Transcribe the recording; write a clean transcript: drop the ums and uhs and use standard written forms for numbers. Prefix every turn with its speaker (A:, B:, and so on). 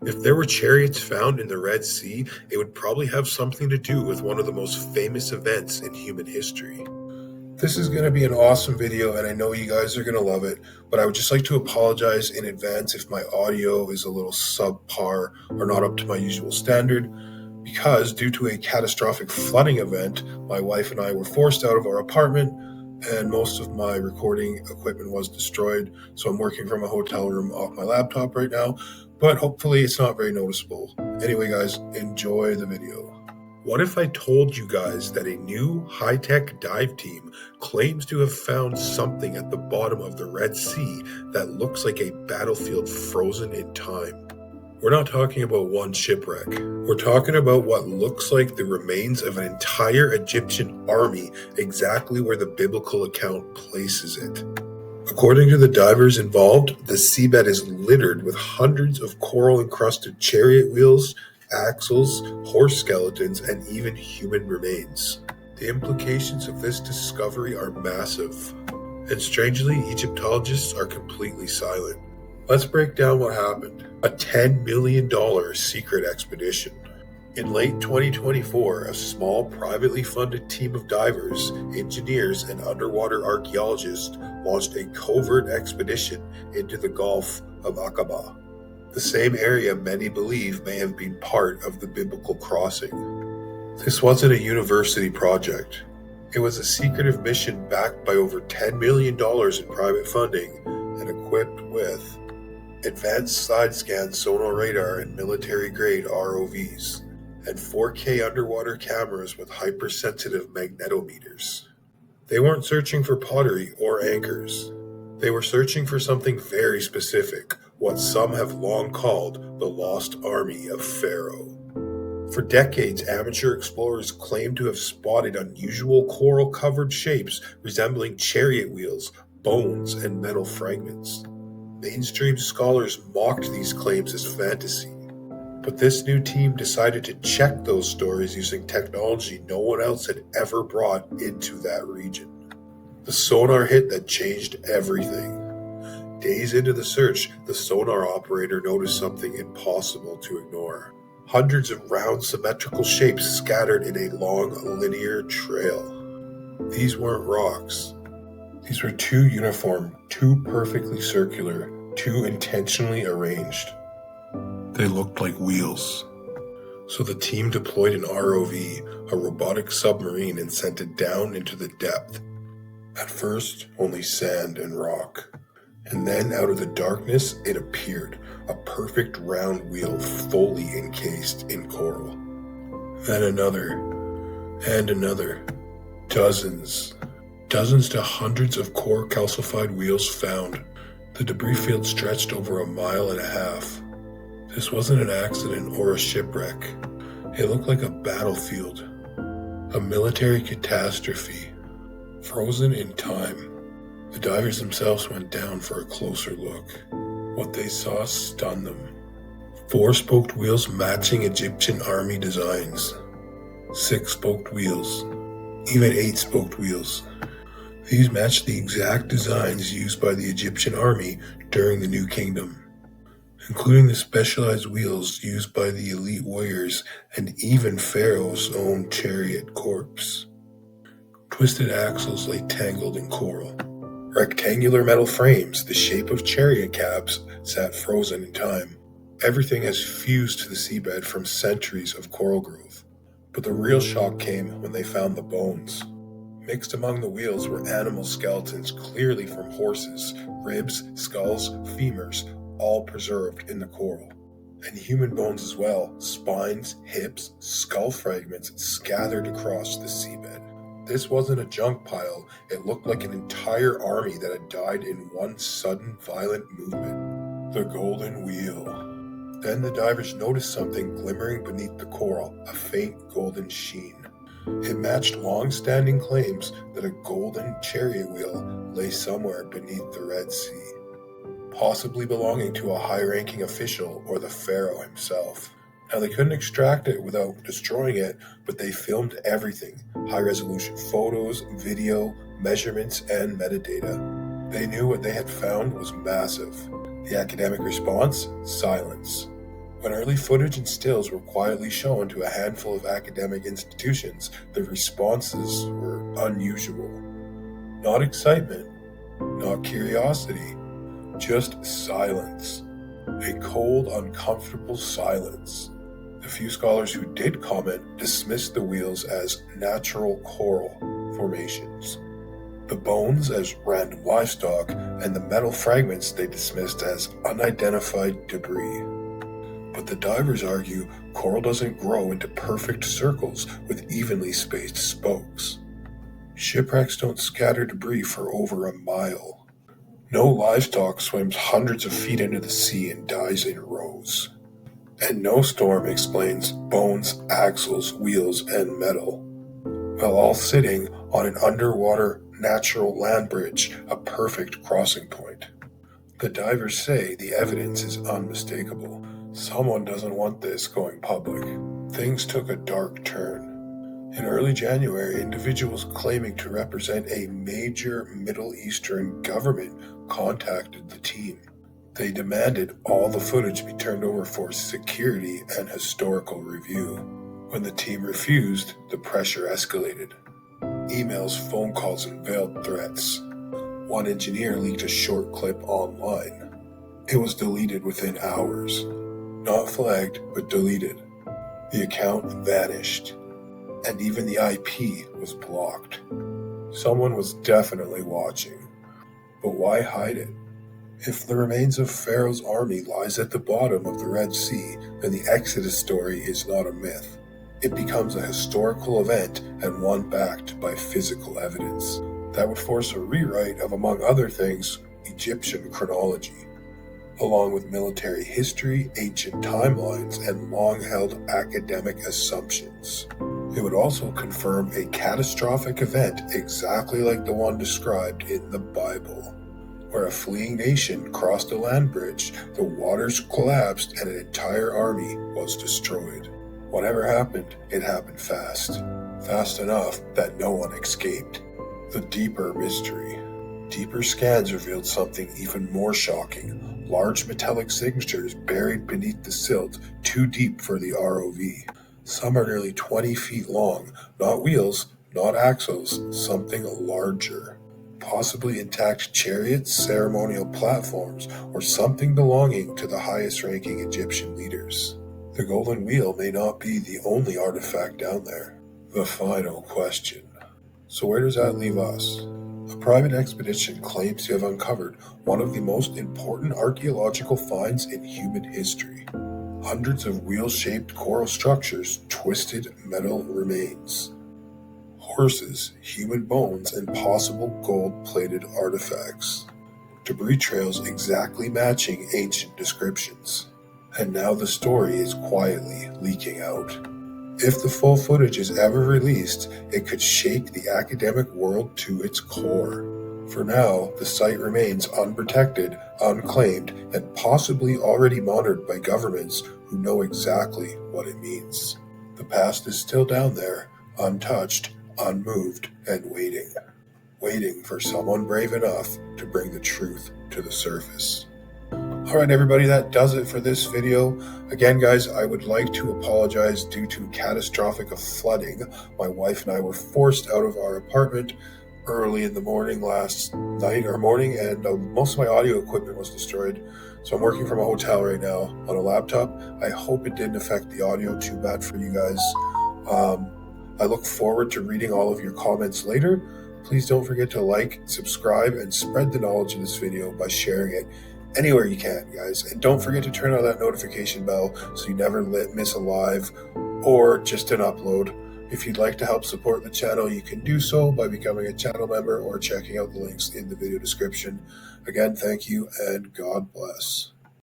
A: If there were chariots found in the Red Sea, it would probably have something to do with one of the most famous events in human history. This is going to be an awesome video, and I know you guys are going to love it, but I would just like to apologize in advance if my audio is a little subpar or not up to my usual standard, because due to a catastrophic flooding event, my wife and I were forced out of our apartment, and most of my recording equipment was destroyed, so I'm working from a hotel room off my laptop right now, but hopefully it's not very noticeable. Anyway, guys, enjoy the video. What if I told you guys that a new high-tech dive team claims to have found something at the bottom of the Red Sea that looks like a battlefield frozen in time? We're not talking about one shipwreck. We're talking about what looks like the remains of an entire Egyptian army, exactly where the biblical account places it. According to the divers involved, the seabed is littered with hundreds of coral-encrusted chariot wheels, axles, horse skeletons, and even human remains. The implications of this discovery are massive, and strangely, Egyptologists are completely silent. Let's break down what happened. A $10 million secret expedition. In late 2024, a small privately funded team of divers, engineers, and underwater archaeologists launched a covert expedition into the Gulf of Aqaba, the same area many believe may have been part of the biblical crossing. This wasn't a university project. It was a secretive mission backed by over $10 million in private funding and equipped with advanced side-scan sonar radar and military-grade ROVs, and 4K underwater cameras with hypersensitive magnetometers. They weren't searching for pottery or anchors. They were searching for something very specific, what some have long called the Lost Army of Pharaoh. For decades, amateur explorers claimed to have spotted unusual coral-covered shapes resembling chariot wheels, bones, and metal fragments. Mainstream scholars mocked these claims as fantasy, but this new team decided to check those stories using technology no one else had ever brought into that region. The sonar hit that changed everything. Days into the search, the sonar operator noticed something impossible to ignore. Hundreds of round symmetrical shapes scattered in a long linear trail. These weren't rocks. These were too uniform, too perfectly circular, too intentionally arranged. They looked like wheels. So the team deployed an ROV, a robotic submarine, and sent it down into the depth. At first, only sand and rock. And then out of the darkness, it appeared, a perfect round wheel fully encased in coral. Then another, and another. Dozens to hundreds of core calcified wheels found. The debris field stretched over 1.5 miles. This wasn't an accident or a shipwreck. It looked like a battlefield, a military catastrophe, frozen in time. The divers themselves went down for a closer look. What they saw stunned them. 4-spoked wheels matching Egyptian army designs. 6-spoked wheels. Even 8-spoked wheels. These matched the exact designs used by the Egyptian army during the New Kingdom, including the specialized wheels used by the elite warriors and even Pharaoh's own chariot corpse. Twisted axles lay tangled in coral. Rectangular metal frames, the shape of chariot cabs, sat frozen in time. Everything has fused to the seabed from centuries of coral growth. But the real shock came when they found the bones. Mixed among the wheels were animal skeletons, clearly from horses, ribs, skulls, femurs, all preserved in the coral. And human bones as well, spines, hips, skull fragments scattered across the seabed. This wasn't a junk pile, it looked like an entire army that had died in one sudden violent movement. The Golden Wheel. Then the divers noticed something glimmering beneath the coral, a faint golden sheen. It matched long-standing claims that a golden chariot wheel lay somewhere beneath the Red Sea, possibly belonging to a high-ranking official or the Pharaoh himself. Now, they couldn't extract it without destroying it, but they filmed everything: high-resolution photos, video, measurements, and metadata. They knew what they had found was massive. The academic response? Silence. When early footage and stills were quietly shown to a handful of academic institutions, the responses were unusual. Not excitement, not curiosity, just silence. A cold, uncomfortable silence. The few scholars who did comment dismissed the wheels as natural coral formations, the bones as random livestock, and the metal fragments they dismissed as unidentified debris. But the divers argue coral doesn't grow into perfect circles with evenly spaced spokes. Shipwrecks don't scatter debris for over a mile. No livestock swims hundreds of feet into the sea and dies in rows. And no storm explains bones, axles, wheels, and metal, while all sitting on an underwater natural land bridge, a perfect crossing point. The divers say the evidence is unmistakable. Someone doesn't want this going public. Things took a dark turn. In early January, individuals claiming to represent a major Middle Eastern government contacted the team. They demanded all the footage be turned over for security and historical review. When the team refused, the pressure escalated. Emails, phone calls, and veiled threats. One engineer leaked a short clip online. It was deleted within hours. Not flagged, but deleted. The account vanished. And even the IP was blocked. Someone was definitely watching. But why hide it? If the remains of Pharaoh's army lies at the bottom of the Red Sea, then the Exodus story is not a myth. It becomes a historical event and one backed by physical evidence. That would force a rewrite of, among other things, Egyptian chronology, along with military history, ancient timelines, and long-held academic assumptions. It would also confirm a catastrophic event exactly like the one described in the Bible, where a fleeing nation crossed a land bridge, the waters collapsed, and an entire army was destroyed. Whatever happened, it happened fast. Fast enough that no one escaped. The deeper mystery. Deeper scans revealed something even more shocking. Large metallic signatures buried beneath the silt, too deep for the ROV. Some are nearly 20 feet long, not wheels, not axles, something larger. Possibly intact chariots, ceremonial platforms, or something belonging to the highest-ranking Egyptian leaders. The golden wheel may not be the only artifact down there. The final question. So where does that leave us? A private expedition claims to have uncovered one of the most important archaeological finds in human history. Hundreds of wheel-shaped coral structures, twisted metal remains. Horses, human bones, and possible gold-plated artifacts. Debris trails exactly matching ancient descriptions. And now the story is quietly leaking out. If the full footage is ever released, it could shake the academic world to its core. For now, the site remains unprotected, unclaimed, and possibly already monitored by governments who know exactly what it means. The past is still down there, untouched, unmoved, and waiting. Waiting for someone brave enough to bring the truth to the surface. Alright everybody, that does it for this video. Again guys, I would like to apologize due to catastrophic flooding. My wife and I were forced out of our apartment early in the morning last night or morning, and most of my audio equipment was destroyed. So I'm working from a hotel right now on a laptop. I hope it didn't affect the audio too bad for you guys. I look forward to reading all of your comments later. Please don't forget to like, subscribe, and spread the knowledge of this video by sharing it anywhere you can, guys. And don't forget to turn on that notification bell so you never miss a live or just an upload. If you'd like to help support the channel, you can do so by becoming a channel member or checking out the links in the video description. Again, thank you and God bless.